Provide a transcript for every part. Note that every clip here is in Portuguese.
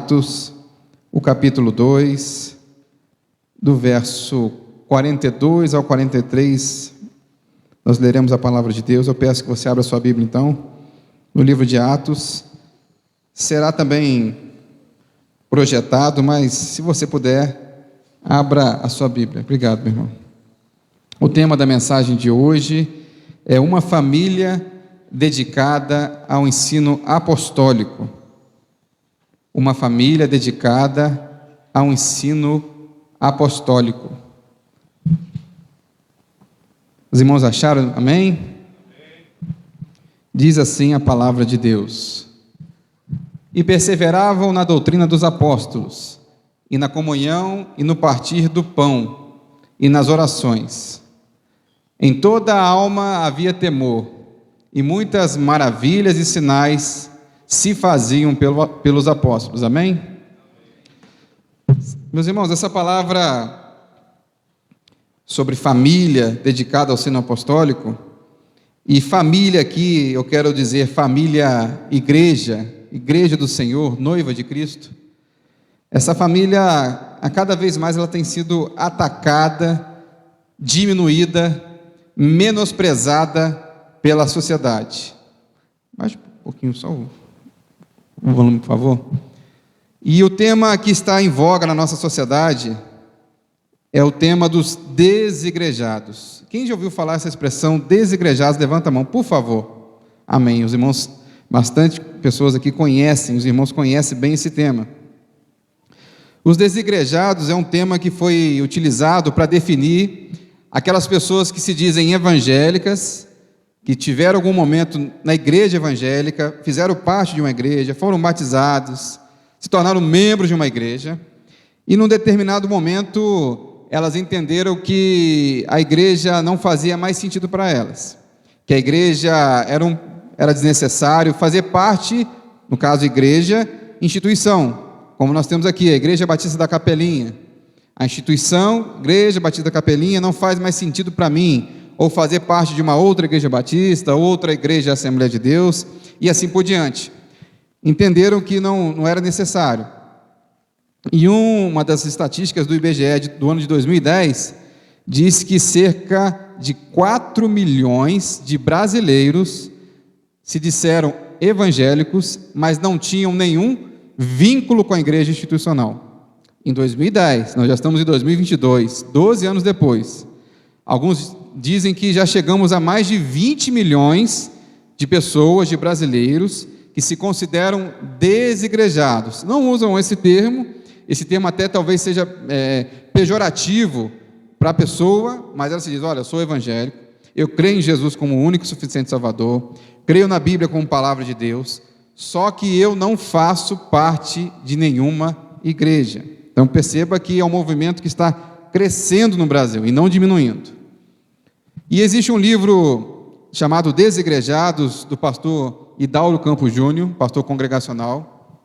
Atos, o capítulo 2, do verso 42 ao 43, nós leremos a palavra de Deus. Eu peço que você abra sua Bíblia, então, no livro de Atos. Será também projetado, mas se você puder, abra a sua Bíblia. Obrigado, meu irmão. O tema da mensagem de hoje é uma família dedicada ao ensino apostólico. Uma família dedicada ao ensino apostólico. Os irmãos acharam? Amém? Diz assim a palavra de Deus: e perseveravam na doutrina dos apóstolos, e na comunhão, e no partir do pão, e nas orações. Em toda a alma havia temor, e muitas maravilhas e sinais se faziam pelos apóstolos. Amém? Meus irmãos, essa palavra sobre família dedicada ao ensino apostólico, e família aqui, eu quero dizer família igreja do Senhor, noiva de Cristo. Essa família, a cada vez mais ela tem sido atacada, diminuída, menosprezada pela sociedade. Mais um pouquinho só o volume, por favor. E o tema que está em voga na nossa sociedade é o tema dos desigrejados. Quem já ouviu falar essa expressão desigrejados, levanta a mão, por favor. Amém. Os irmãos, bastante pessoas aqui conhecem, os irmãos conhecem bem esse tema. Os desigrejados é um tema que foi utilizado para definir aquelas pessoas que se dizem evangélicas, que tiveram algum momento na igreja evangélica, fizeram parte de uma igreja, foram batizados, se tornaram membros de uma igreja, e num determinado momento elas entenderam que a igreja não fazia mais sentido para elas, que a igreja era desnecessário fazer parte, no caso igreja, instituição, como nós temos aqui, a Igreja Batista da Capelinha. A instituição, Igreja Batista da Capelinha, não faz mais sentido para mim, ou fazer parte de uma outra igreja batista, outra igreja Assembleia de Deus, e assim por diante. Entenderam que não era necessário. E uma das estatísticas do IBGE do ano de 2010 diz que cerca de 4 milhões de brasileiros se disseram evangélicos, mas não tinham nenhum vínculo com a igreja institucional. Em 2010, nós já estamos em 2022, 12 anos depois. Alguns dizem que já chegamos a mais de 20 milhões de pessoas, de brasileiros, que se consideram desigrejados. Não usam esse termo até talvez seja pejorativo para a pessoa, mas ela se diz: olha, eu sou evangélico, eu creio em Jesus como o único e suficiente Salvador, creio na Bíblia como palavra de Deus, só que eu não faço parte de nenhuma igreja. Então perceba que é um movimento que está crescendo no Brasil e não diminuindo. E existe um livro chamado Desigrejados, do pastor Hidalgo Campos Júnior, pastor congregacional,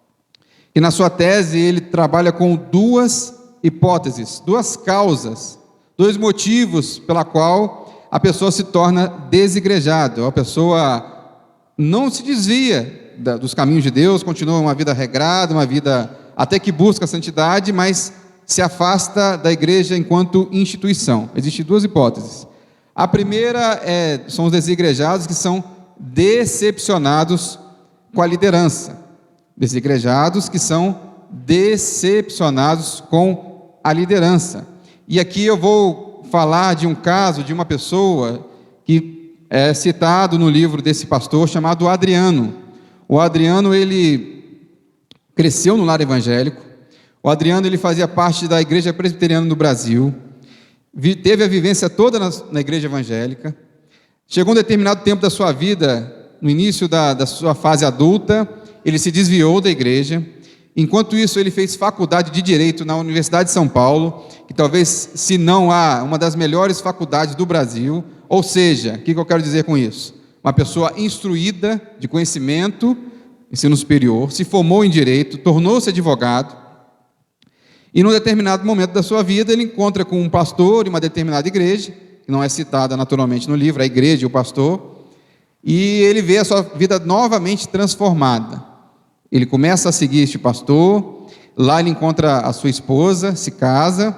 e na sua tese ele trabalha com duas hipóteses, duas causas, dois motivos pela qual a pessoa se torna desigrejada. A pessoa não se desvia dos caminhos de Deus, continua uma vida regrada, uma vida até que busca a santidade, mas se afasta da igreja enquanto instituição. Existem duas hipóteses. A primeira são os desigrejados que são decepcionados com a liderança. Desigrejados que são decepcionados com a liderança. E aqui eu vou falar de um caso de uma pessoa que é citado no livro desse pastor, chamado Adriano. O Adriano, ele cresceu no lar evangélico. O Adriano, ele fazia parte da Igreja Presbiteriana do Brasil, teve a vivência toda na igreja evangélica. Chegou um determinado tempo da sua vida, no início da sua fase adulta, ele se desviou da igreja. Enquanto isso, ele fez faculdade de Direito na Universidade de São Paulo, que talvez, se não há, uma das melhores faculdades do Brasil. Ou seja, o que eu quero dizer com isso? Uma pessoa instruída, de conhecimento, ensino superior, se formou em Direito, tornou-se advogado, e num determinado momento da sua vida, ele encontra com um pastor de uma determinada igreja, que não é citada naturalmente no livro, a igreja e o pastor, e ele vê a sua vida novamente transformada. Ele começa a seguir este pastor, lá ele encontra a sua esposa, se casa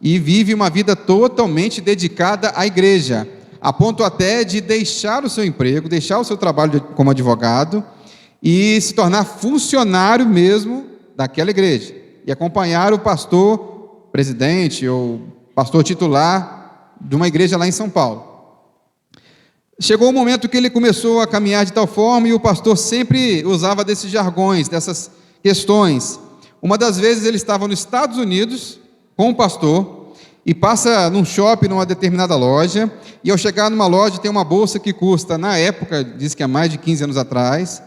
e vive uma vida totalmente dedicada à igreja, a ponto até de deixar o seu emprego, deixar o seu trabalho como advogado e se tornar funcionário mesmo daquela igreja e acompanhar o pastor presidente ou pastor titular de uma igreja lá em São Paulo. Chegou o momento que ele começou a caminhar de tal forma e o pastor sempre usava desses jargões, dessas questões. Uma das vezes ele estava nos Estados Unidos com o pastor e passa num shopping, numa determinada loja, e ao chegar numa loja tem uma bolsa que custa, na época, diz que há mais de 15 anos atrás,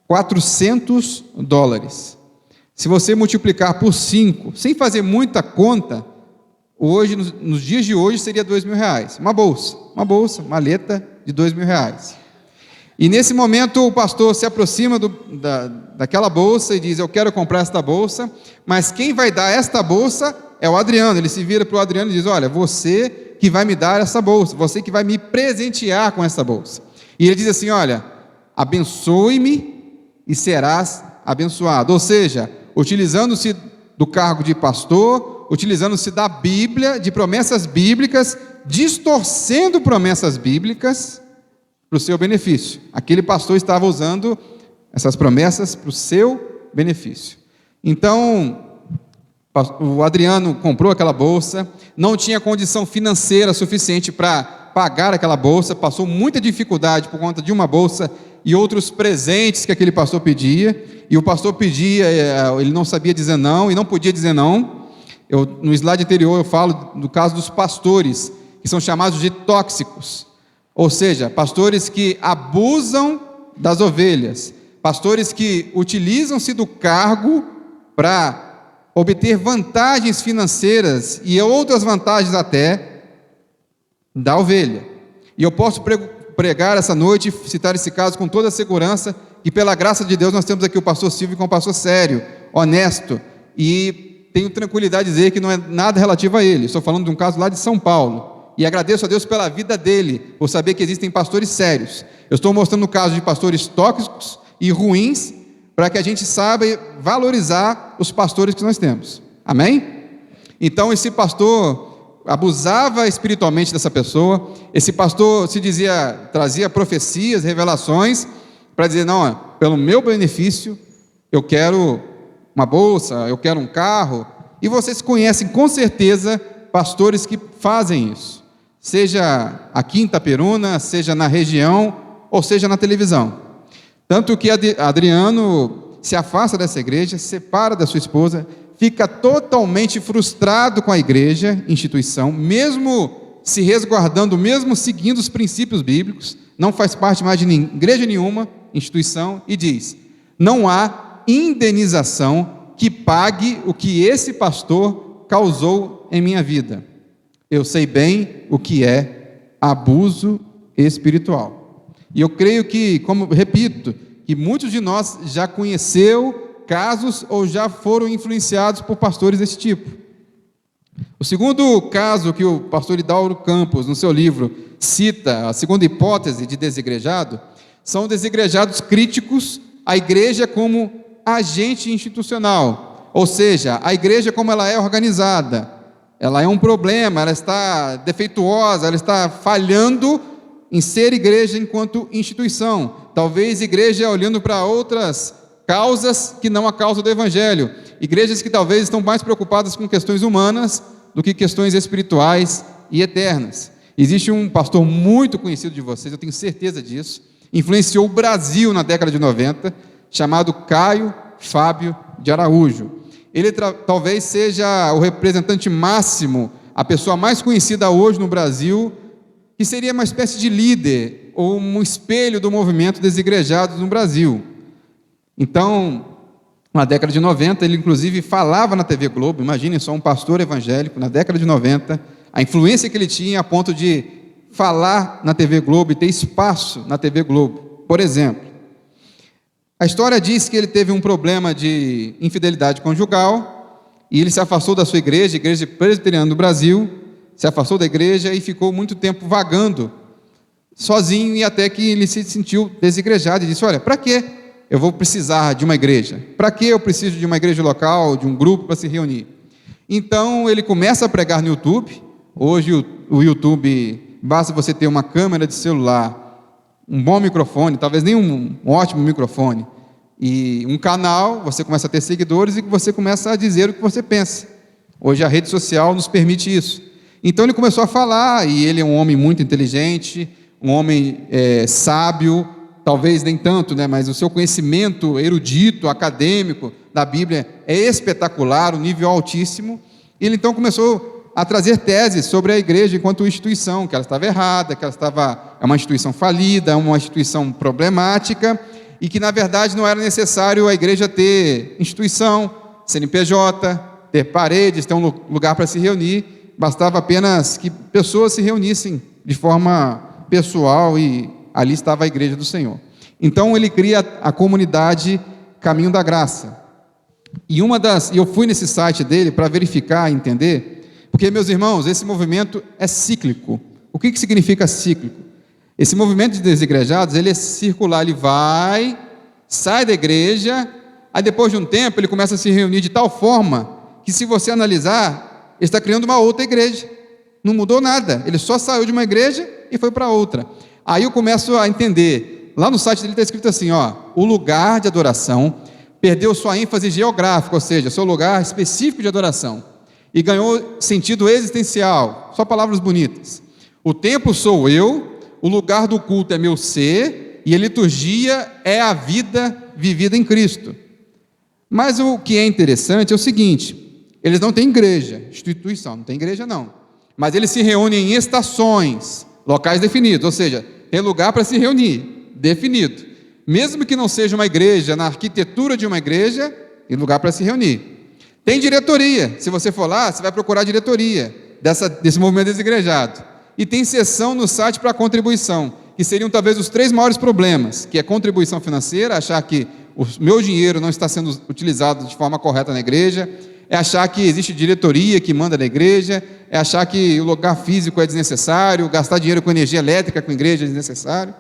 $400. Se você multiplicar por 5, sem fazer muita conta, hoje, nos dias de hoje, seria R$2.000. Uma bolsa, maleta de R$2.000. E nesse momento o pastor se aproxima daquela bolsa e diz: eu quero comprar esta bolsa, mas quem vai dar esta bolsa é o Adriano. Ele se vira para o Adriano e diz: olha, você que vai me dar essa bolsa, você que vai me presentear com essa bolsa. E ele diz assim: olha, abençoe-me e serás abençoado. Ou seja, utilizando-se do cargo de pastor, utilizando-se da Bíblia, de promessas bíblicas, distorcendo promessas bíblicas para o seu benefício. Aquele pastor estava usando essas promessas para o seu benefício. Então, o Adriano comprou aquela bolsa, não tinha condição financeira suficiente para pagar aquela bolsa, passou muita dificuldade por conta de uma bolsa e outros presentes que aquele pastor pedia, e o pastor pedia, ele não sabia dizer não, e não podia dizer não. No slide anterior eu falo do caso dos pastores, que são chamados de tóxicos, ou seja, pastores que abusam das ovelhas, pastores que utilizam-se do cargo para obter vantagens financeiras e outras vantagens até da ovelha. E eu posso pregar essa noite, citar esse caso com toda a segurança, que pela graça de Deus nós temos aqui o pastor Silvio, que é um pastor sério, honesto, e tenho tranquilidade de dizer que não é nada relativo a ele. Estou falando de um caso lá de São Paulo, e agradeço a Deus pela vida dele, por saber que existem pastores sérios. Eu estou mostrando o caso de pastores tóxicos e ruins, para que a gente saiba valorizar os pastores que nós temos. Amém? Então esse pastor abusava espiritualmente dessa pessoa. Esse pastor trazia profecias, revelações, para dizer: não, pelo meu benefício, eu quero uma bolsa, eu quero um carro. E vocês conhecem com certeza pastores que fazem isso, seja aqui em Itaperuna, seja na região, ou seja na televisão. Tanto que Adriano se afasta dessa igreja, se separa da sua esposa, fica totalmente frustrado com a igreja, instituição, mesmo se resguardando, mesmo seguindo os princípios bíblicos, não faz parte mais de igreja nenhuma, instituição, e diz: não há indenização que pague o que esse pastor causou em minha vida. Eu sei bem o que é abuso espiritual. E eu creio que, repito, que muitos de nós já conheceu casos ou já foram influenciados por pastores desse tipo. O segundo caso que o pastor Hidauro Campos, no seu livro, cita, a segunda hipótese de desigrejado, são desigrejados críticos à igreja como agente institucional, ou seja, a igreja como ela é organizada, ela é um problema, ela está defeituosa, ela está falhando em ser igreja enquanto instituição. Talvez igreja olhando para outras causas que não a causa do evangelho, igrejas que talvez estão mais preocupadas com questões humanas do que questões espirituais e eternas. Existe um pastor muito conhecido de vocês, eu tenho certeza disso, influenciou o Brasil na década de 90, chamado Caio Fábio de Araújo. Ele talvez seja o representante máximo, a pessoa mais conhecida hoje no Brasil, que seria uma espécie de líder ou um espelho do movimento desigrejados no Brasil. Então, na década de 90, ele inclusive falava na TV Globo. Imaginem só, um pastor evangélico na década de 90, a influência que ele tinha a ponto de falar na TV Globo e ter espaço na TV Globo. Por exemplo, a história diz que ele teve um problema de infidelidade conjugal e ele se afastou da sua igreja, Igreja Presbiteriana do Brasil, se afastou da igreja e ficou muito tempo vagando sozinho, e até que ele se sentiu desigrejado e disse: olha, para quê eu vou precisar de uma igreja. Para que eu preciso de uma igreja local, de um grupo para se reunir? Então ele começa a pregar no YouTube. Hoje o YouTube, basta você ter uma câmera de celular, um bom microfone, talvez nem um ótimo microfone, e um canal, você começa a ter seguidores e você começa a dizer o que você pensa. Hoje a rede social nos permite isso. Então ele começou a falar, e ele é um homem muito inteligente, um homem sábio, talvez nem tanto, né, mas o seu conhecimento erudito, acadêmico da Bíblia é espetacular, um nível altíssimo. Ele então começou a trazer teses sobre a igreja enquanto instituição, que ela estava errada, que ela é uma instituição falida, uma instituição problemática, e que na verdade não era necessário a igreja ter instituição, CNPJ, ter paredes, ter um lugar para se reunir, bastava apenas que pessoas se reunissem de forma pessoal e ali estava a igreja do Senhor. Então ele cria a comunidade Caminho da Graça. E eu fui nesse site dele para verificar, entender, porque, meus irmãos, esse movimento é cíclico. O que significa cíclico? Esse movimento de desigrejados, ele é circular, ele vai, sai da igreja, aí depois de um tempo ele começa a se reunir de tal forma que, se você analisar, ele está criando uma outra igreja. Não mudou nada, ele só saiu de uma igreja e foi para outra. Aí eu começo a entender, lá no site dele está escrito assim, o lugar de adoração perdeu sua ênfase geográfica, ou seja, seu lugar específico de adoração, e ganhou sentido existencial, só palavras bonitas. O templo sou eu, o lugar do culto é meu ser, e a liturgia é a vida vivida em Cristo. Mas o que é interessante é o seguinte, eles não têm igreja, instituição, não tem igreja não, mas eles se reúnem em estações, locais definidos, ou seja, tem lugar para se reunir, definido. Mesmo que não seja uma igreja, na arquitetura de uma igreja, tem lugar para se reunir. Tem diretoria, se você for lá, você vai procurar a diretoria desse movimento desigrejado. E tem seção no site para contribuição, que seriam talvez os 3 maiores problemas, que é contribuição financeira, achar que o meu dinheiro não está sendo utilizado de forma correta na igreja, é achar que existe diretoria que manda na igreja, é achar que o lugar físico é desnecessário, gastar dinheiro com energia elétrica com a igreja é desnecessário.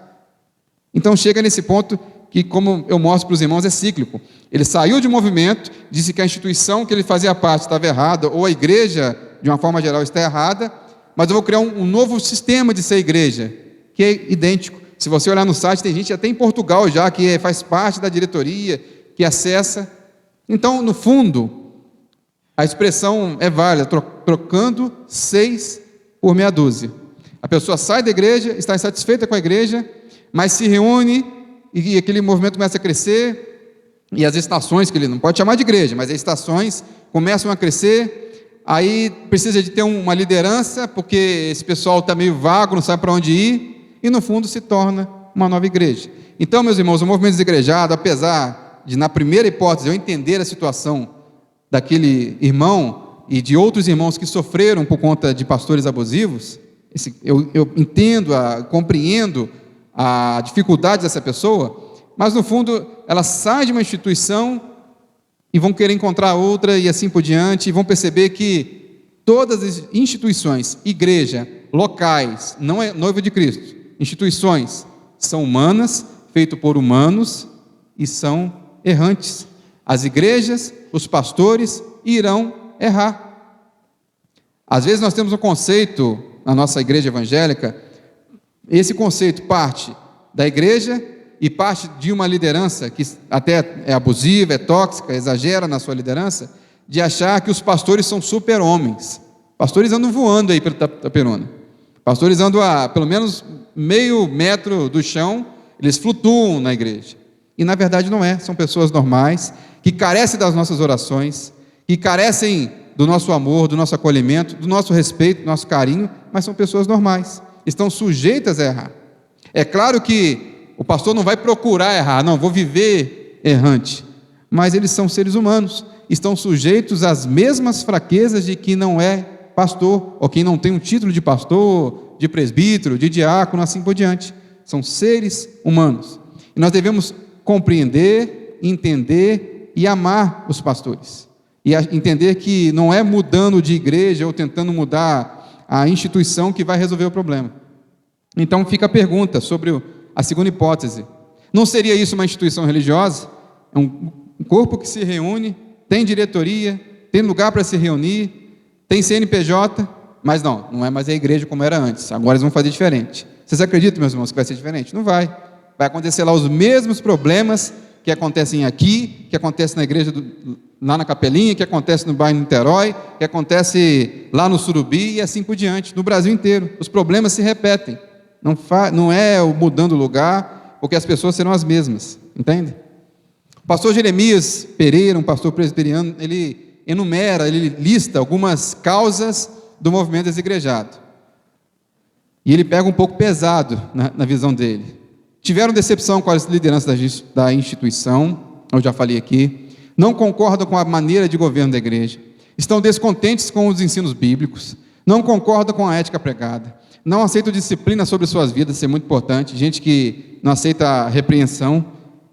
Então chega nesse ponto que, como eu mostro para os irmãos, é cíclico. Ele saiu de movimento, disse que a instituição que ele fazia parte estava errada, ou a igreja, de uma forma geral, está errada, mas eu vou criar um novo sistema de ser igreja, que é idêntico. Se você olhar no site, tem gente até em Portugal já, que faz parte da diretoria, que acessa. Então, no fundo, a expressão é válida, trocando 6 por meia dúzia. A pessoa sai da igreja, está insatisfeita com a igreja, mas se reúne e aquele movimento começa a crescer, e as estações, que ele não pode chamar de igreja, mas as estações começam a crescer, aí precisa de ter uma liderança, porque esse pessoal está meio vago, não sabe para onde ir, e no fundo se torna uma nova igreja. Então, meus irmãos, o movimento desigrejado, apesar de, na primeira hipótese, eu entender a situação daquele irmão e de outros irmãos que sofreram por conta de pastores abusivos, eu entendo, compreendo a dificuldade dessa pessoa, mas no fundo elas saem de uma instituição e vão querer encontrar outra e assim por diante, e vão perceber que todas as instituições, igreja, locais, não é noivo de Cristo, instituições são humanas, feitas por humanos e são errantes. As igrejas, os pastores irão errar. Às vezes nós temos um conceito na nossa igreja evangélica. Esse conceito parte da igreja e parte de uma liderança que até é abusiva, é tóxica, exagera na sua liderança, de achar que os pastores são super-homens. Pastores andam voando aí pelo Itaperuna. Pastores andam a pelo menos meio metro do chão, eles flutuam na igreja. E na verdade não é, são pessoas normais, que carecem das nossas orações, que carecem do nosso amor, do nosso acolhimento, do nosso respeito, do nosso carinho, mas são pessoas normais. Estão sujeitas a errar. É claro que o pastor não vai procurar errar, não, vou viver errante, mas eles são seres humanos, estão sujeitos às mesmas fraquezas de quem não é pastor, ou quem não tem um título de pastor, de presbítero, de diácono, assim por diante. São seres humanos, e nós devemos compreender, entender e amar os pastores, e entender que não é mudando de igreja ou tentando mudar a instituição que vai resolver o problema. Então fica a pergunta sobre a segunda hipótese. Não seria isso uma instituição religiosa? É um corpo que se reúne, tem diretoria, tem lugar para se reunir, tem CNPJ, mas não é mais a igreja como era antes. Agora eles vão fazer diferente. Vocês acreditam, meus irmãos, que vai ser diferente? Não vai. Vai acontecer lá os mesmos problemas que acontecem aqui, que acontecem na igreja, lá na Capelinha, que acontece no bairro Niterói, que acontece lá no Surubi e assim por diante, no Brasil inteiro. Os problemas se repetem. Não é o mudando o lugar, porque as pessoas serão as mesmas, entende? O pastor Jeremias Pereira, um pastor presbiteriano, ele enumera, ele lista algumas causas do movimento desigrejado. E ele pega um pouco pesado na visão dele. Tiveram decepção com as lideranças da instituição, eu já falei aqui, não concordam com a maneira de governo da igreja, estão descontentes com os ensinos bíblicos, não concordam com a ética pregada, não aceitam disciplina sobre suas vidas, isso é muito importante, gente que não aceita a repreensão,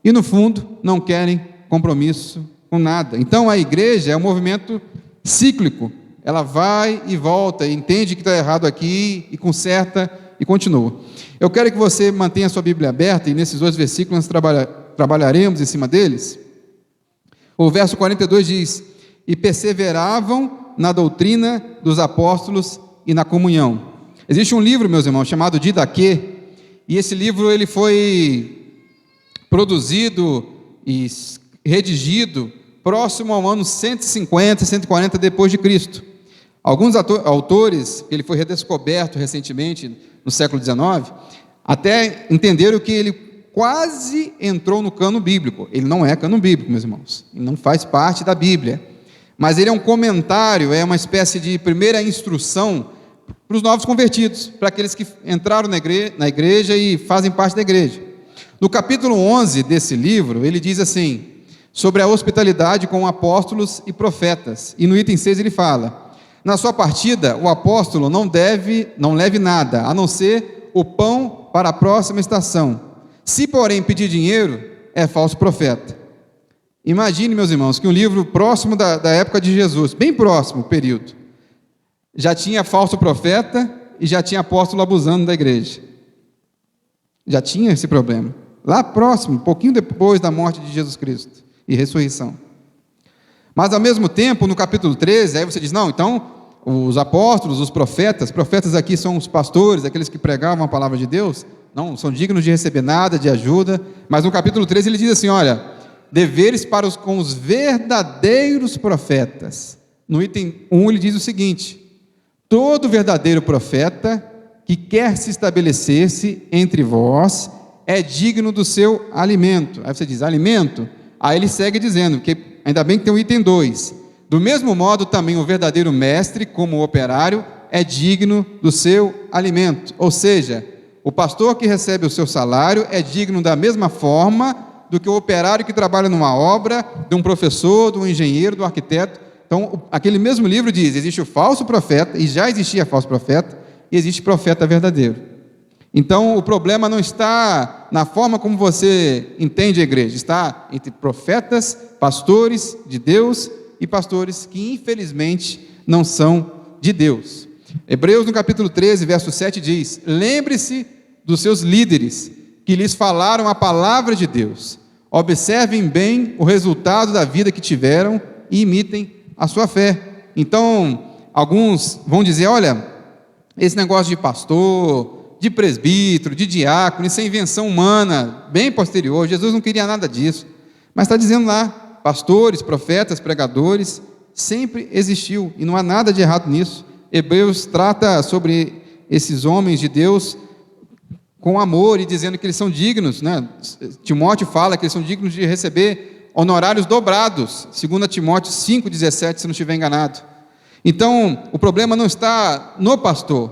e no fundo não querem compromisso com nada. Então a igreja é um movimento cíclico, ela vai e volta, e entende que está errado aqui, e conserta, e continua. Eu quero que você mantenha a sua Bíblia aberta, e nesses 2 versículos nós trabalharemos em cima deles. O verso 42 diz: e perseveravam na doutrina dos apóstolos e na comunhão. Existe um livro, meus irmãos, chamado Didaquê, e esse livro ele foi produzido e redigido próximo ao ano 150, 140 depois de Cristo. Alguns autores, ele foi redescoberto recentemente, no século XIX, até entenderam que ele quase entrou no cano bíblico. Ele não é cano bíblico, meus irmãos, ele não faz parte da Bíblia, mas ele é um comentário, é uma espécie de primeira instrução para os novos convertidos, para aqueles que entraram na igreja e fazem parte da igreja. No capítulo 11 desse livro, ele diz assim, sobre a hospitalidade com apóstolos e profetas, e no item 6 ele fala: na sua partida, o apóstolo não leve nada, a não ser o pão para a próxima estação. Se, porém, pedir dinheiro, é falso profeta. Imagine, meus irmãos, que um livro próximo da época de Jesus, bem próximo período, já tinha falso profeta e já tinha apóstolo abusando da igreja. Já tinha esse problema. Lá próximo, um pouquinho depois da morte de Jesus Cristo e ressurreição. Mas, ao mesmo tempo, no capítulo 13, aí você diz, não, então, os apóstolos, os profetas aqui são os pastores, aqueles que pregavam a palavra de Deus, não são dignos de receber nada, de ajuda, mas no capítulo 13 ele diz assim, olha, deveres com os verdadeiros profetas. No item 1 ele diz o seguinte: todo verdadeiro profeta que quer se estabelecer-se entre vós é digno do seu alimento. Aí você diz, alimento? Aí ele segue dizendo, que ainda bem que tem o item 2. Do mesmo modo, também o verdadeiro mestre, como operário, é digno do seu alimento. Ou seja, o pastor que recebe o seu salário é digno da mesma forma do que o operário que trabalha numa obra, de um professor, de um engenheiro, do arquiteto. Então, aquele mesmo livro diz, existe o falso profeta, e já existia falso profeta, e existe profeta verdadeiro. Então, o problema não está na forma como você entende a igreja, está entre profetas, pastores de Deus e pastores que, infelizmente, não são de Deus. Hebreus, no capítulo 13, verso 7, diz, lembre-se dos seus líderes, que lhes falaram a palavra de Deus. Observem bem o resultado da vida que tiveram e imitem a sua fé. Então, alguns vão dizer, olha, esse negócio de pastor, de presbítero, de diácono, isso é invenção humana, bem posterior, Jesus não queria nada disso, mas está dizendo lá, pastores, profetas, pregadores, sempre existiu, e não há nada de errado nisso. Hebreus trata sobre esses homens de Deus com amor e dizendo que eles são dignos, né? Timóteo fala que eles são dignos de receber honorários dobrados, 2 Timóteo 5,17, se não estiver enganado. Então, o problema não está no pastor,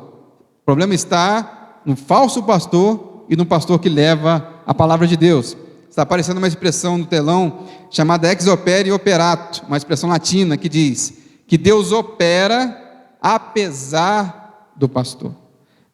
o problema está no falso pastor e no pastor que leva a palavra de Deus. Está aparecendo uma expressão no telão chamada ex opere operato, uma expressão latina que diz que Deus opera apesar do pastor.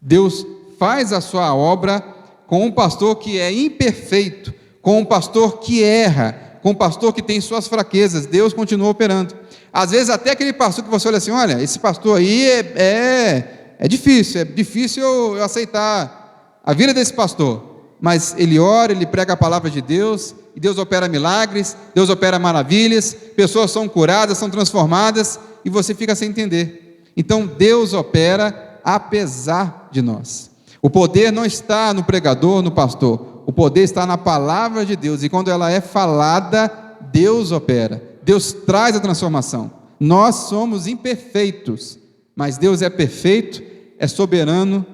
Deus faz a sua obra com um pastor que é imperfeito, com um pastor que erra, com um pastor que tem suas fraquezas. Deus continua operando. Às vezes até aquele pastor que você olha assim, olha, esse pastor aí é difícil eu aceitar a vida desse pastor. mas ele ora, ele prega a palavra de Deus, e Deus opera milagres, Deus opera maravilhas, pessoas são curadas, são transformadas, e você fica sem entender. Então Deus opera apesar de nós. O poder não está no pregador, no pastor, o poder está na palavra de Deus, e quando ela é falada, Deus opera, Deus traz a transformação. Nós somos imperfeitos, mas Deus é perfeito, é soberano,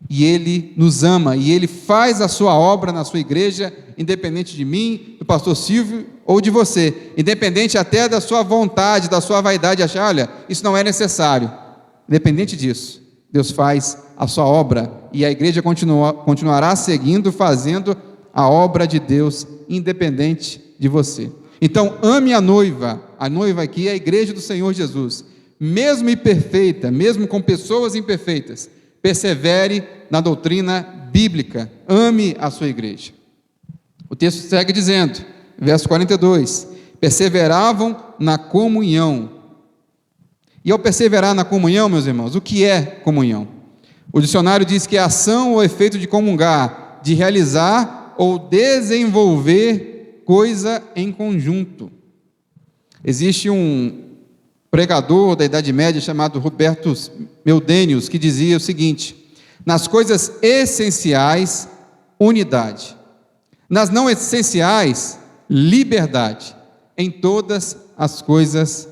e Ele nos ama, e Ele faz a sua obra na sua igreja, independente de mim, do pastor Silvio ou de você, independente até da sua vontade, da sua vaidade, achar, olha, isso não é necessário. Independente disso, Deus faz a sua obra, e a igreja continuará seguindo, fazendo a obra de Deus, independente de você. Então, ame a noiva aqui é a igreja do Senhor Jesus, mesmo imperfeita, mesmo com pessoas imperfeitas, persevere na doutrina bíblica, ame a sua igreja. O texto segue dizendo, verso 42, perseveravam na comunhão. E ao perseverar na comunhão, meus irmãos, o que é comunhão? O dicionário diz que é ação ou efeito de comungar, de realizar ou desenvolver coisa em conjunto. Existe um pregador da Idade Média chamado Hubertus Meldenius, que dizia o seguinte: nas coisas essenciais, unidade; nas não essenciais, liberdade; em todas as coisas,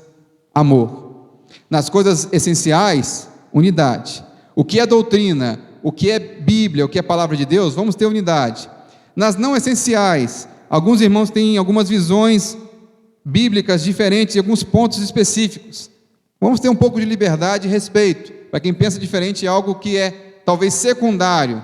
amor. Nas coisas essenciais, unidade. O que é doutrina, o que é Bíblia, o que é palavra de Deus, vamos ter unidade. Nas não essenciais, alguns irmãos têm algumas visões bíblicas diferentes em alguns pontos específicos. Vamos ter um pouco de liberdade e respeito. Para quem pensa diferente, é algo que é talvez secundário.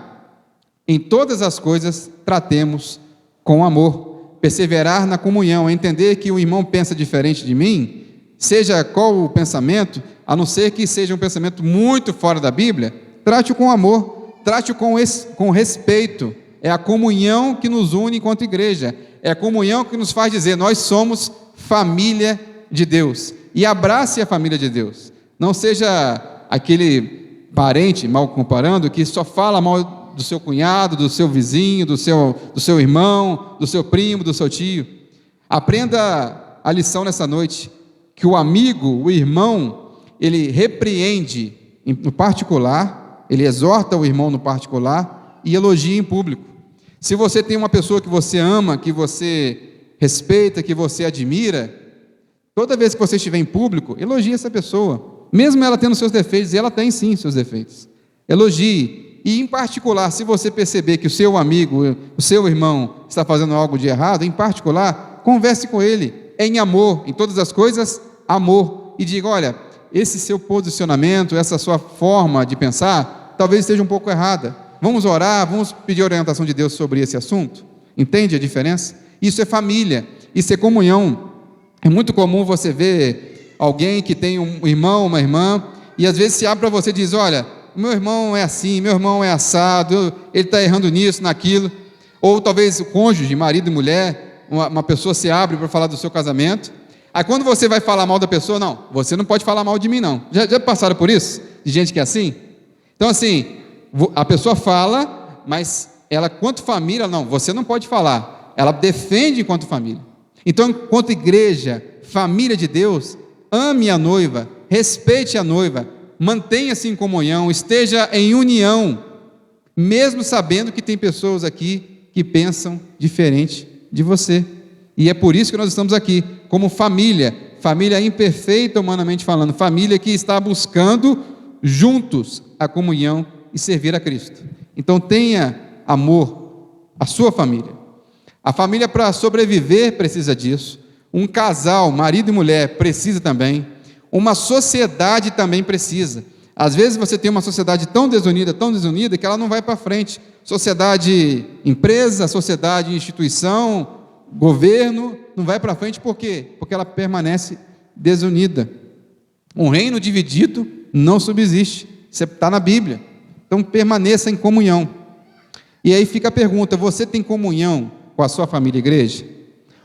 Em todas as coisas, tratemos com amor. Perseverar na comunhão, entender que o irmão pensa diferente de mim, seja qual o pensamento, a não ser que seja um pensamento muito fora da Bíblia, trate-o com amor, trate-o com respeito. É a comunhão que nos une enquanto igreja, é a comunhão que nos faz dizer, nós somos família de Deus, e abrace a família de Deus. Não seja aquele parente, mal comparando, que só fala mal do seu cunhado, do seu vizinho, do seu irmão, do seu primo, do seu tio. Aprenda a lição nessa noite, que o amigo, o irmão, ele repreende no particular, ele exorta o irmão no particular e elogia em público. Se você tem uma pessoa que você ama, que você respeita, que você admira, toda vez que você estiver em público, elogie essa pessoa, mesmo ela tendo seus defeitos, e ela tem sim seus defeitos, elogie. E em particular, se você perceber que o seu amigo, o seu irmão está fazendo algo de errado, em particular, converse com ele, em amor, em todas as coisas, amor, e diga, olha, esse seu posicionamento, essa sua forma de pensar, talvez esteja um pouco errada, vamos orar, vamos pedir orientação de Deus sobre esse assunto. Entende a diferença? Isso é família, isso é comunhão. É muito comum você ver alguém que tem um irmão, uma irmã, e às vezes se abre para você e diz, olha, meu irmão é assim, meu irmão é assado, ele está errando nisso, naquilo. Ou talvez o cônjuge, marido e mulher, uma pessoa se abre para falar do seu casamento. Aí quando você vai falar mal da pessoa, não, você não pode falar mal de mim não. Já passaram por isso? De gente que é assim? Então assim, a pessoa fala, mas ela, quanto família, não, você não pode falar. Ela defende enquanto família. Então, enquanto igreja, família de Deus, ame a noiva, respeite a noiva, mantenha-se em comunhão, esteja em união, mesmo sabendo que tem pessoas aqui que pensam diferente de você. E é por isso que nós estamos aqui, como família imperfeita humanamente falando, família que está buscando juntos a comunhão e servir a Cristo. Então tenha amor à sua família. A família, para sobreviver, precisa disso. Um casal, marido e mulher, precisa também. Uma sociedade também precisa. Às vezes você tem uma sociedade tão desunida, que ela não vai para frente. Sociedade empresa, sociedade instituição, governo, não vai para frente. Por quê? Porque ela permanece desunida. Um reino dividido não subsiste. Isso está na Bíblia. Então permaneça em comunhão. E aí fica a pergunta, você tem comunhão com a sua família e igreja?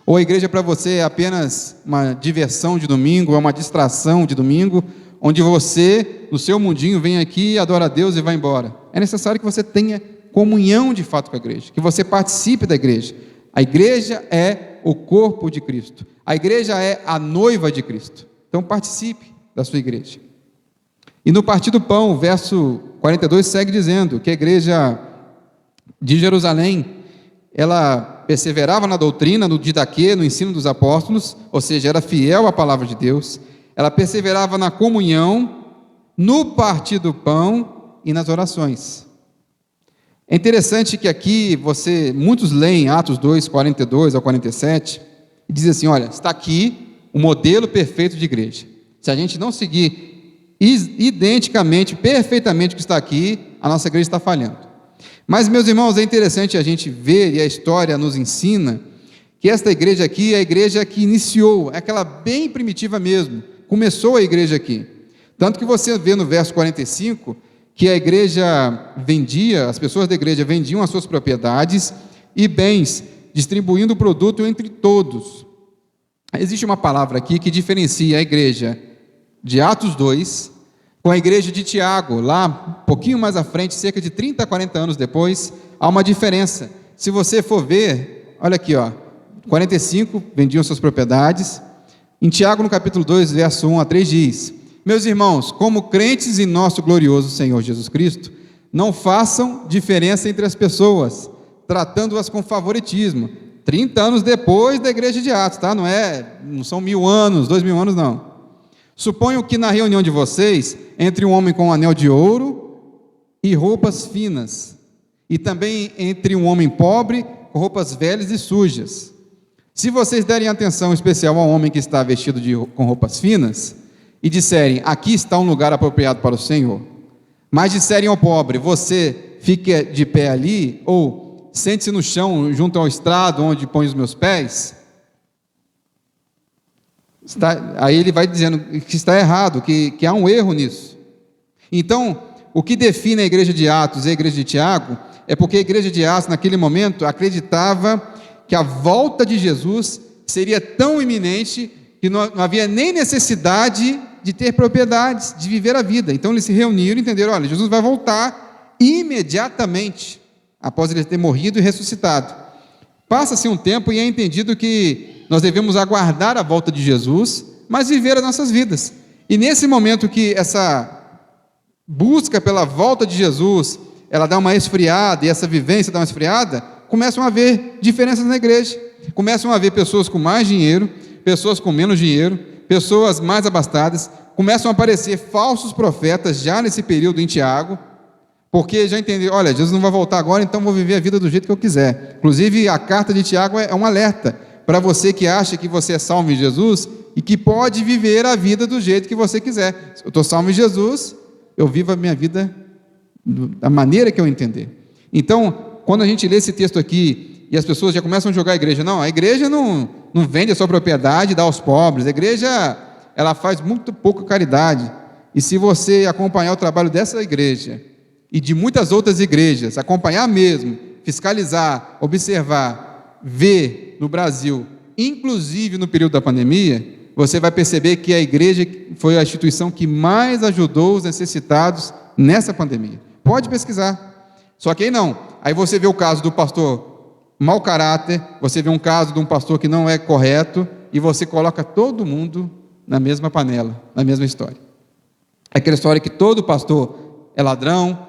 Ou a igreja para você é apenas uma diversão de domingo, é uma distração de domingo, onde você, no seu mundinho, vem aqui, adora a Deus e vai embora? É necessário que você tenha comunhão de fato com a igreja, que você participe da igreja. A igreja é o corpo de Cristo, a igreja é a noiva de Cristo. Então participe da sua igreja. E no partir do pão, o verso 42 segue dizendo que a igreja de Jerusalém, ela perseverava na doutrina, no didaquê, no ensino dos apóstolos, ou seja, era fiel à palavra de Deus. Ela perseverava na comunhão, no partir do pão e nas orações. É interessante que aqui muitos leem Atos 2, 42 ao 47, e dizem assim, olha, está aqui o modelo perfeito de igreja. Se a gente não seguir identicamente, perfeitamente o que está aqui, a nossa igreja está falhando. Mas, meus irmãos, é interessante a gente ver, e a história nos ensina, que esta igreja aqui é a igreja que iniciou, é aquela bem primitiva mesmo, começou a igreja aqui. Tanto que você vê no verso 45, que a igreja vendia, as pessoas da igreja vendiam as suas propriedades e bens, distribuindo o produto entre todos. Existe uma palavra aqui que diferencia a igreja de Atos 2 com a igreja de Tiago, lá um pouquinho mais à frente, cerca de 30, 40 anos depois, há uma diferença. Se você for ver, olha aqui, 45, vendiam suas propriedades. Em Tiago, no capítulo 2, verso 1 a 3, diz: meus irmãos, como crentes em nosso glorioso Senhor Jesus Cristo, não façam diferença entre as pessoas, tratando-as com favoritismo. 30 anos depois da igreja de Atos, tá? Não são 1000 anos, 2000 anos, não. Suponho que na reunião de vocês, entre um homem com um anel de ouro e roupas finas, e também entre um homem pobre com roupas velhas e sujas. Se vocês derem atenção especial ao homem que está vestido com roupas finas, e disserem, aqui está um lugar apropriado para o Senhor, mas disserem ao pobre, você fica de pé ali, ou sente-se no chão, junto ao estrado, onde põe os meus pés, aí ele vai dizendo que está errado, que há um erro nisso. Então, o que define a igreja de Atos e a igreja de Tiago, é porque a igreja de Atos, naquele momento, acreditava que a volta de Jesus seria tão iminente, que não havia nem necessidade de ter propriedades, de viver a vida. Então eles se reuniram e entenderam, olha, Jesus vai voltar imediatamente, após ele ter morrido e ressuscitado. Passa-se um tempo e é entendido que nós devemos aguardar a volta de Jesus, mas viver as nossas vidas. E nesse momento que essa busca pela volta de Jesus, ela dá uma esfriada, e essa vivência dá uma esfriada, começam a haver diferenças na igreja. Começam a haver pessoas com mais dinheiro, pessoas com menos dinheiro, pessoas mais abastadas, começam a aparecer falsos profetas já nesse período em Tiago, porque já entenderam, olha, Jesus não vai voltar agora, então vou viver a vida do jeito que eu quiser. Inclusive, a carta de Tiago é um alerta para você que acha que você é salvo em Jesus e que pode viver a vida do jeito que você quiser. Eu estou salvo em Jesus, eu vivo a minha vida da maneira que eu entender. Então, quando a gente lê esse texto aqui e as pessoas já começam a jogar a igreja, não, a igreja não vende a sua propriedade e dá aos pobres, a igreja ela faz muito pouca caridade. E se você acompanhar o trabalho dessa igreja e de muitas outras igrejas, acompanhar mesmo, fiscalizar, observar, ver no Brasil, inclusive no período da pandemia, você vai perceber que a igreja foi a instituição que mais ajudou os necessitados nessa pandemia. Pode pesquisar. Só que aí não. Aí você vê o caso do pastor mau caráter, você vê um caso de um pastor que não é correto, e você coloca todo mundo na mesma panela, na mesma história. Aquela história que todo pastor é ladrão,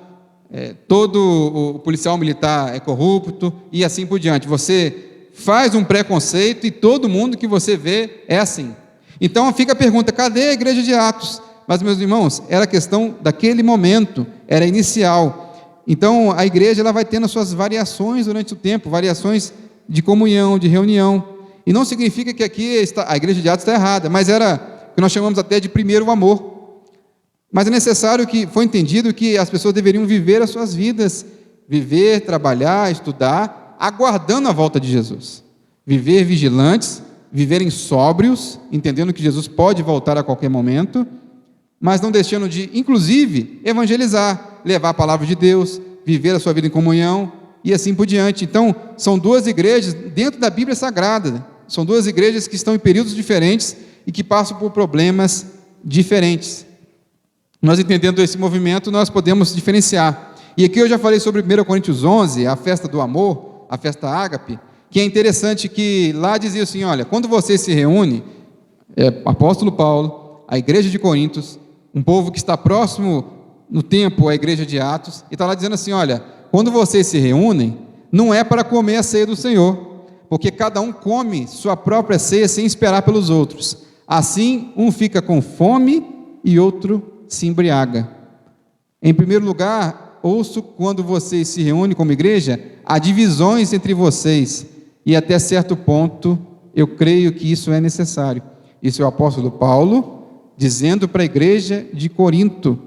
todo o policial militar é corrupto, e assim por diante. Você faz um preconceito e todo mundo que você vê é assim. Então fica a pergunta, cadê a igreja de Atos? Mas, meus irmãos, era questão daquele momento, era inicial. Então a igreja ela vai tendo as suas variações durante o tempo, variações de comunhão, de reunião. E não significa que aqui a igreja de Atos está errada, mas era o que nós chamamos até de primeiro amor. Mas é necessário que, foi entendido que as pessoas deveriam viver as suas vidas, viver, trabalhar, estudar, aguardando a volta de Jesus. Viver vigilantes, viverem sóbrios, entendendo que Jesus pode voltar a qualquer momento, mas não deixando de, inclusive, evangelizar, levar a palavra de Deus, viver a sua vida em comunhão e assim por diante. Então, são duas igrejas dentro da Bíblia Sagrada, são duas igrejas que estão em períodos diferentes e que passam por problemas diferentes. Nós entendendo esse movimento, nós podemos diferenciar. E aqui eu já falei sobre 1 Coríntios 11, a festa do amor, a festa ágape, que é interessante que lá dizia assim, olha, quando você se reúne, apóstolo Paulo, a igreja de Coríntios, um povo que está próximo no tempo à igreja de Atos, e está lá dizendo assim, olha, quando vocês se reúnem, não é para comer a ceia do Senhor, porque cada um come sua própria ceia sem esperar pelos outros. Assim, um fica com fome e outro se embriaga. Em primeiro lugar, ouço quando vocês se reúnem como igreja, há divisões entre vocês, e até certo ponto, eu creio que isso é necessário. Isso é o apóstolo Paulo dizendo para a igreja de Corinto,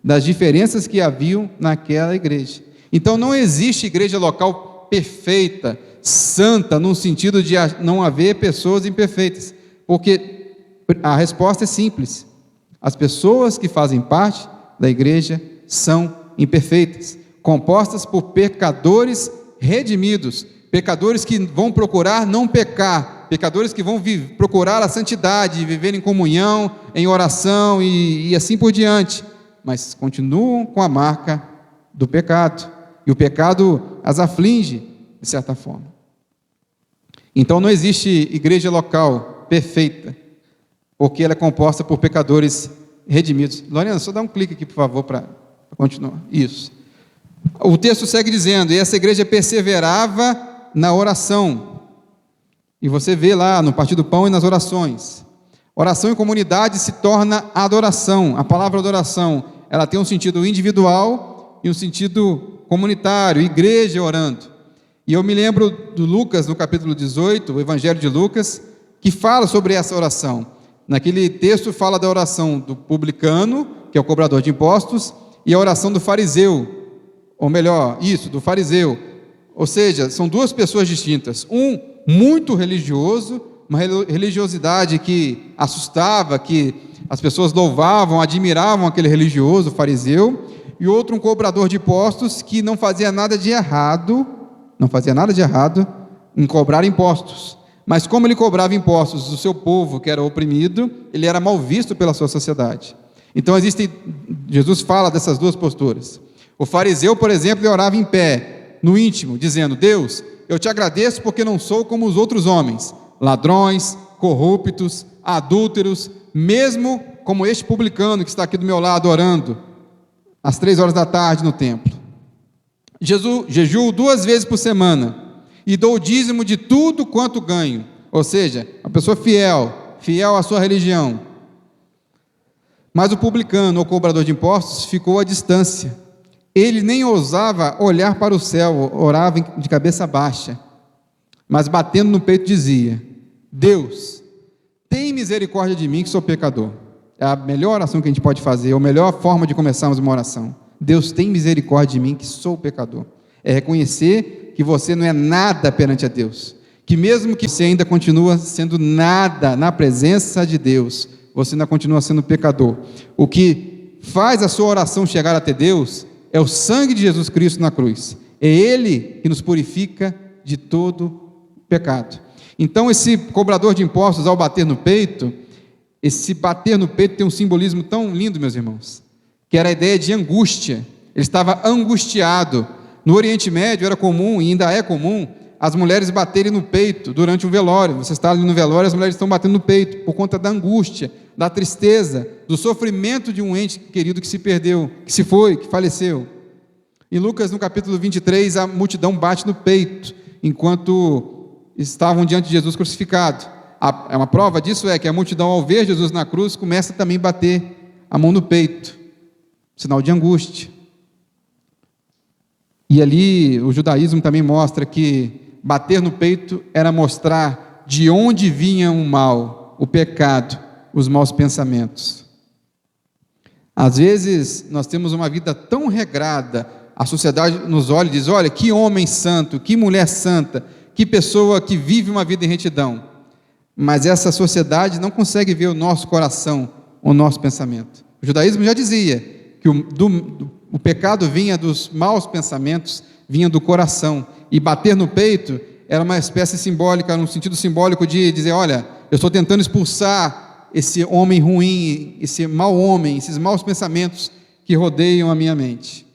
das diferenças que haviam naquela igreja. Então não existe igreja local perfeita, santa, no sentido de não haver pessoas imperfeitas, porque a resposta é simples, as pessoas que fazem parte da igreja são imperfeitas, compostas por pecadores redimidos, pecadores que vão procurar não pecar, pecadores que vão procurar a santidade, viver em comunhão, em oração e assim por diante, mas continuam com a marca do pecado, e o pecado as aflige, de certa forma. Então não existe igreja local perfeita, porque ela é composta por pecadores redimidos. Lorena, só dá um clique aqui, por favor, para continuar. Isso. O texto segue dizendo, e essa igreja perseverava na oração. E você vê lá no partir do pão e nas orações. Oração em comunidade se torna adoração. A palavra adoração, ela tem um sentido individual e um sentido comunitário, igreja orando. E eu me lembro do Lucas, no capítulo 18, o Evangelho de Lucas, que fala sobre essa oração. Naquele texto fala da oração do publicano, que é o cobrador de impostos, e a oração do fariseu, ou melhor, do fariseu. Ou seja, são duas pessoas distintas. Um muito religioso, uma religiosidade que assustava, que as pessoas louvavam, admiravam aquele religioso, fariseu, e outro um cobrador de impostos que não fazia nada de errado em cobrar impostos. Mas como ele cobrava impostos do seu povo, que era oprimido, ele era mal visto pela sua sociedade. Então Jesus fala dessas duas posturas. O fariseu, por exemplo, ele orava em pé, no íntimo, dizendo, Deus, eu te agradeço porque não sou como os outros homens, ladrões, corruptos, adúlteros, mesmo como este publicano que está aqui do meu lado orando, às 3 da tarde no templo. Jejuo 2 vezes por semana, e dou o dízimo de tudo quanto ganho, ou seja, uma pessoa fiel à sua religião. Mas o publicano, ou cobrador de impostos, ficou à distância. Ele nem ousava olhar para o céu, orava de cabeça baixa, mas batendo no peito dizia, Deus, tem misericórdia de mim que sou pecador. É a melhor oração que a gente pode fazer, a melhor forma de começarmos uma oração. Deus tem misericórdia de mim que sou pecador. É reconhecer que você não é nada perante a Deus, que mesmo que você ainda continua sendo nada na presença de Deus, você ainda continua sendo pecador. O que faz a sua oração chegar até Deus é o sangue de Jesus Cristo na cruz. É Ele que nos purifica de todo pecado. Então esse cobrador de impostos, ao bater no peito, esse bater no peito tem um simbolismo tão lindo, meus irmãos, que era a ideia de angústia. Ele estava angustiado. No Oriente Médio era comum, e ainda é comum, as mulheres baterem no peito durante um velório. Você está ali no velório, as mulheres estão batendo no peito, por conta da angústia, da tristeza, do sofrimento de um ente querido que se perdeu, que se foi, que faleceu. Em Lucas, no capítulo 23, a multidão bate no peito, enquanto estavam diante de Jesus crucificado. Uma prova disso é que a multidão, ao ver Jesus na cruz, começa também a bater a mão no peito, sinal de angústia. E ali o judaísmo também mostra que bater no peito era mostrar de onde vinha o mal, o pecado, os maus pensamentos. Às vezes nós temos uma vida tão regrada, a sociedade nos olha e diz, olha, que homem santo, que mulher santa, que pessoa que vive uma vida em retidão. Mas essa sociedade não consegue ver o nosso coração, o nosso pensamento. O judaísmo já dizia que o pecado vinha dos maus pensamentos, vinha do coração, e bater no peito era uma espécie simbólica, um sentido simbólico de dizer, olha, eu estou tentando expulsar esse homem ruim, esse mau homem, esses maus pensamentos que rodeiam a minha mente.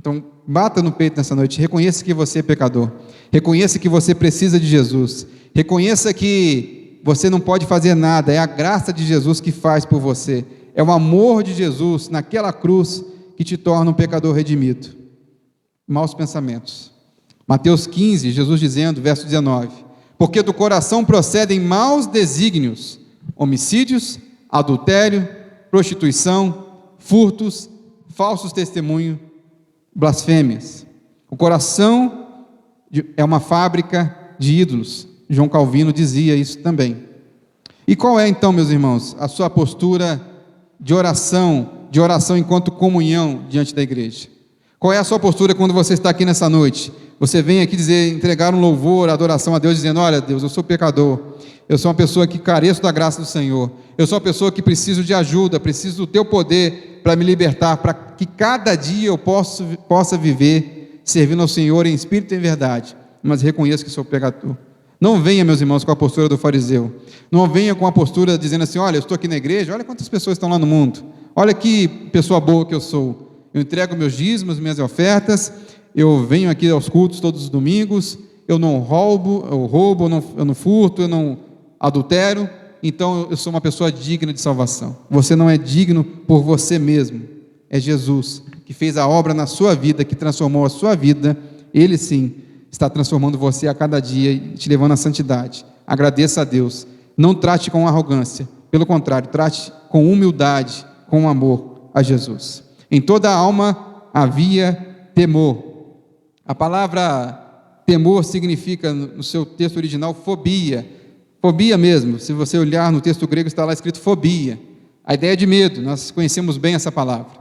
Então, bata no peito nessa noite, reconheça que você é pecador, reconheça que você precisa de Jesus, reconheça que você não pode fazer nada, é a graça de Jesus que faz por você, é o amor de Jesus naquela cruz que te torna um pecador redimido. Maus pensamentos. Mateus 15, Jesus dizendo, verso 19, porque do coração procedem maus desígnios, homicídios, adultério, prostituição, furtos, falsos testemunhos, blasfêmias. O coração é uma fábrica de ídolos. João Calvino dizia isso também. E qual é então, meus irmãos, a sua postura de oração enquanto comunhão diante da igreja? Qual é a sua postura quando você está aqui nessa noite? Você vem aqui entregar um louvor, adoração a Deus, dizendo, olha Deus, eu sou pecador, eu sou uma pessoa que careço da graça do Senhor, eu sou uma pessoa que preciso de ajuda, preciso do teu poder para me libertar, para que cada dia eu possa viver servindo ao Senhor em espírito e em verdade, mas reconheço que sou pecador. Não venha, meus irmãos, com a postura do fariseu, não venha com a postura dizendo assim, olha, eu estou aqui na igreja, olha quantas pessoas estão lá no mundo, olha que pessoa boa que eu sou, eu entrego meus dízimos, minhas ofertas, eu venho aqui aos cultos todos os domingos, eu não roubo, eu não furto, eu não adultero, então eu sou uma pessoa digna de salvação. Você não é digno por você mesmo, é Jesus que fez a obra na sua vida, que transformou a sua vida. Ele sim está transformando você a cada dia e te levando à santidade. Agradeça a Deus, não trate com arrogância, pelo contrário, trate com humildade, com amor a Jesus. Em toda a alma havia temor. A palavra temor significa, no seu texto original, fobia. Fobia mesmo, se você olhar no texto grego, está lá escrito fobia. A ideia de medo, nós conhecemos bem essa palavra.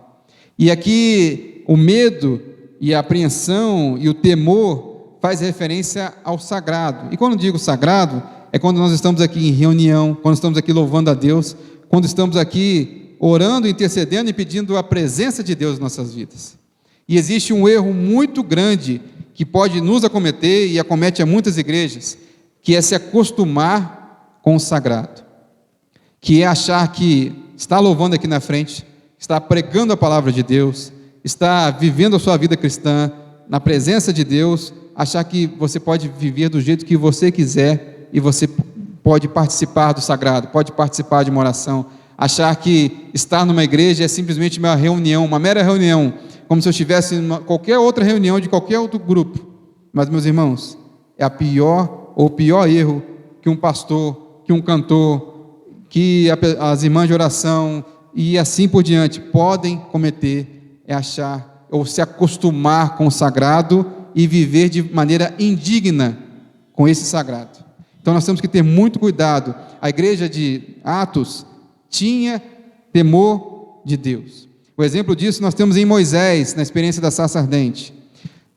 E aqui, o medo e a apreensão e o temor faz referência ao sagrado. E quando digo sagrado, é quando nós estamos aqui em reunião, quando estamos aqui louvando a Deus, quando estamos aqui orando, intercedendo e pedindo a presença de Deus em nossas vidas. E existe um erro muito grande que pode nos acometer e acomete a muitas igrejas, que é se acostumar com o sagrado, que é achar que está louvando aqui na frente, está pregando a palavra de Deus, está vivendo a sua vida cristã na presença de Deus, achar que você pode viver do jeito que você quiser e você pode participar do sagrado, pode participar de uma oração, achar que estar numa igreja é simplesmente uma reunião, uma mera reunião, como se eu estivesse em qualquer outra reunião de qualquer outro grupo. Mas, meus irmãos, é o pior erro que um pastor, que um cantor, que as irmãs de oração e assim por diante podem cometer, é achar ou se acostumar com o sagrado e viver de maneira indigna com esse sagrado. Então nós temos que ter muito cuidado. A igreja de Atos tinha temor de Deus. O exemplo disso nós temos em Moisés, na experiência da sarça ardente.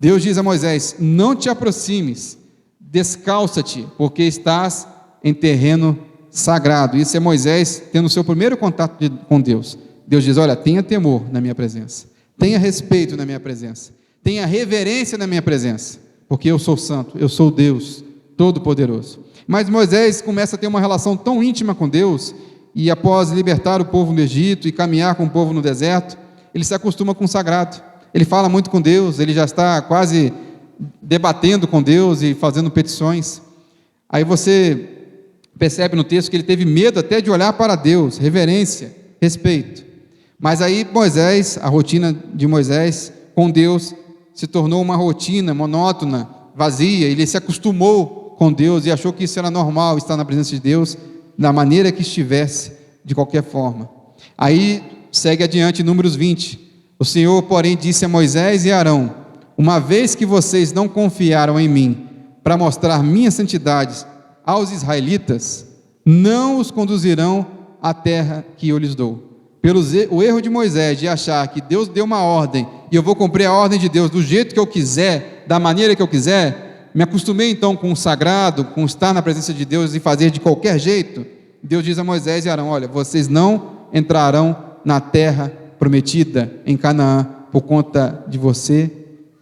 Deus diz a Moisés, não te aproximes, descalça-te, porque estás em terreno sagrado. Isso é Moisés tendo o seu primeiro contato com Deus. Deus diz, olha, tenha temor na minha presença, tenha respeito na minha presença, tenha reverência na minha presença, porque eu sou santo, eu sou Deus Todo-Poderoso. Mas Moisés começa a ter uma relação tão íntima com Deus, e após libertar o povo no Egito e caminhar com o povo no deserto, ele se acostuma com o sagrado, ele fala muito com Deus, ele já está quase debatendo com Deus e fazendo petições. Aí você percebe no texto que ele teve medo até de olhar para Deus, reverência, respeito. Mas aí Moisés, a rotina de Moisés com Deus se tornou uma rotina monótona, vazia, ele se acostumou com Deus e achou que isso era normal, estar na presença de Deus, da maneira que estivesse, de qualquer forma. Aí segue adiante, Números 20, o Senhor, porém, disse a Moisés e Arão, uma vez que vocês não confiaram em mim, para mostrar minha santidade aos israelitas, não os conduzirão à terra que eu lhes dou. O erro de Moisés de achar que Deus deu uma ordem, e eu vou cumprir a ordem de Deus do jeito que eu quiser, da maneira que eu quiser, me acostumei então com o sagrado, com estar na presença de Deus e fazer de qualquer jeito. Deus diz a Moisés e Arão, olha, vocês não entrarão na terra prometida em Canaã, por conta de você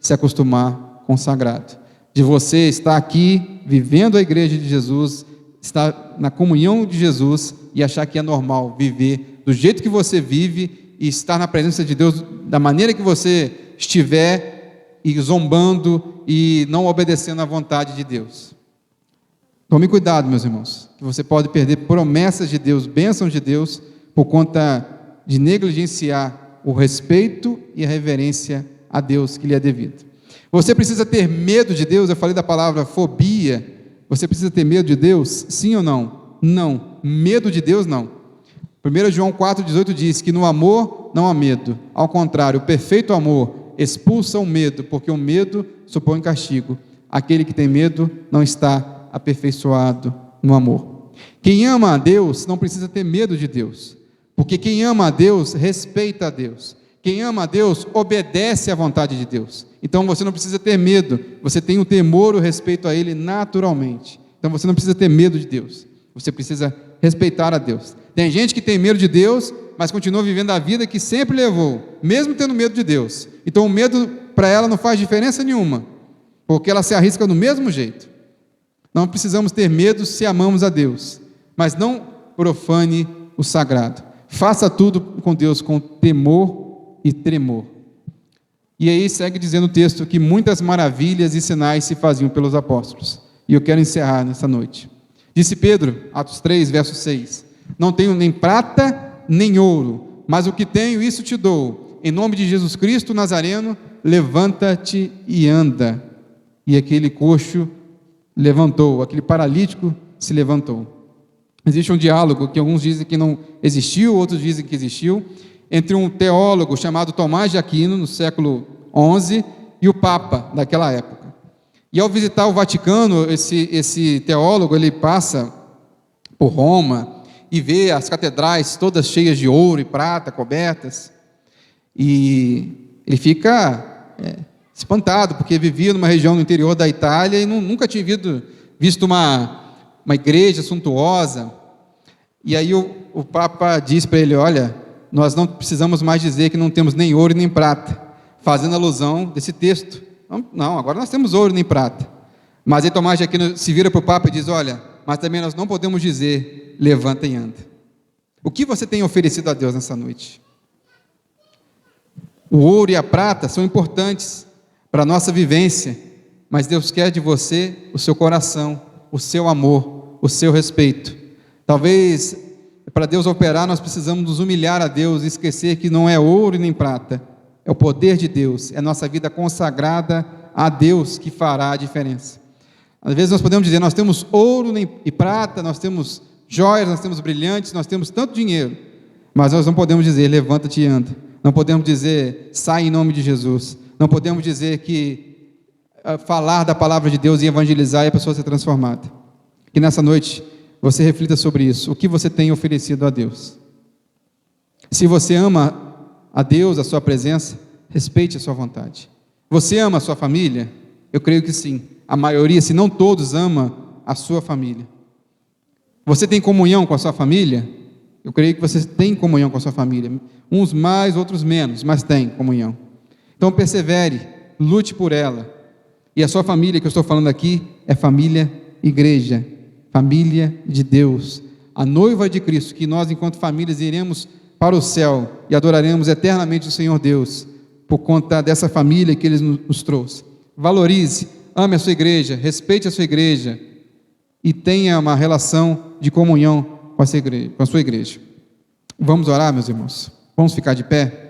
se acostumar com o sagrado, de você estar aqui, vivendo a igreja de Jesus, estar na comunhão de Jesus, e achar que é normal viver do jeito que você vive, e estar na presença de Deus, da maneira que você estiver, e zombando e não obedecendo à vontade de Deus. Tome cuidado, meus irmãos, que você pode perder promessas de Deus, bênçãos de Deus, por conta de negligenciar o respeito e a reverência a Deus que lhe é devido. Você precisa ter medo de Deus. Eu falei da palavra fobia. Você precisa ter medo de Deus? Sim ou não? Não. Medo de Deus, não. 1 João 4,18 diz que no amor não há medo. Ao contrário, o perfeito amor expulsa o medo, porque o medo supõe castigo. Aquele que tem medo não está aperfeiçoado no amor. Quem ama a Deus não precisa ter medo de Deus, porque quem ama a Deus respeita a Deus. Quem ama a Deus obedece à vontade de Deus. Então você não precisa ter medo, você tem o temor, o respeito a Ele naturalmente. Então você não precisa ter medo de Deus, você precisa respeitar a Deus. Tem gente que tem medo de Deus, mas continua vivendo a vida que sempre levou, mesmo tendo medo de Deus. Então o medo para ela não faz diferença nenhuma, porque ela se arrisca do mesmo jeito. Não precisamos ter medo se amamos a Deus, mas não profane o sagrado. Faça tudo com Deus com temor e tremor. E aí segue dizendo o texto que muitas maravilhas e sinais se faziam pelos apóstolos. E eu quero encerrar nessa noite. Disse Pedro, Atos 3, verso 6: não tenho nem prata nem ouro, mas o que tenho, isso te dou. Em nome de Jesus Cristo Nazareno, levanta-te e anda. E aquele coxo levantou, aquele paralítico se levantou. Existe um diálogo que alguns dizem que não existiu, outros dizem que existiu, entre um teólogo chamado Tomás de Aquino, no século XI, e o Papa daquela época. E ao visitar o Vaticano, esse teólogo, ele passa por Roma e vê as catedrais todas cheias de ouro e prata, cobertas, e ele fica espantado, porque vivia numa região no interior da Itália e nunca tinha visto uma igreja suntuosa. E aí o Papa diz para ele: olha, nós não precisamos mais dizer que não temos nem ouro nem prata, fazendo alusão desse texto. Não, agora nós temos ouro nem prata. Mas aí Tomás de Aquino se vira para o Papa e diz: olha, mas também nós não podemos dizer levanta e anda. O que você tem oferecido a Deus nessa noite? O ouro e a prata são importantes para a nossa vivência, mas Deus quer de você o seu coração, o seu amor, o seu respeito. Talvez para Deus operar, nós precisamos nos humilhar a Deus e esquecer que não é ouro e nem prata, é o poder de Deus, é a nossa vida consagrada a Deus que fará a diferença. Às vezes nós podemos dizer: nós temos ouro e prata, nós temos joias, nós temos brilhantes, nós temos tanto dinheiro, mas nós não podemos dizer levanta-te e anda, não podemos dizer sai em nome de Jesus, não podemos dizer que falar da palavra de Deus e evangelizar e a pessoa ser transformada. Que nessa noite você reflita sobre isso. O que você tem oferecido a Deus? Se você ama a Deus, a sua presença, respeite a sua vontade. Você ama a sua família? Eu creio que sim. A maioria, se não todos, ama a sua família. Você tem comunhão com a sua família? Eu creio que você tem comunhão com a sua família. Uns mais, outros menos, mas tem comunhão. Então persevere, lute por ela. E a sua família que eu estou falando aqui é família igreja, família de Deus, a noiva de Cristo, que nós, enquanto famílias, iremos para o céu e adoraremos eternamente o Senhor Deus, por conta dessa família que Ele nos trouxe. Valorize, ame a sua igreja, respeite a sua igreja e tenha uma relação de comunhão com a sua igreja. Vamos orar, meus irmãos? Vamos ficar de pé?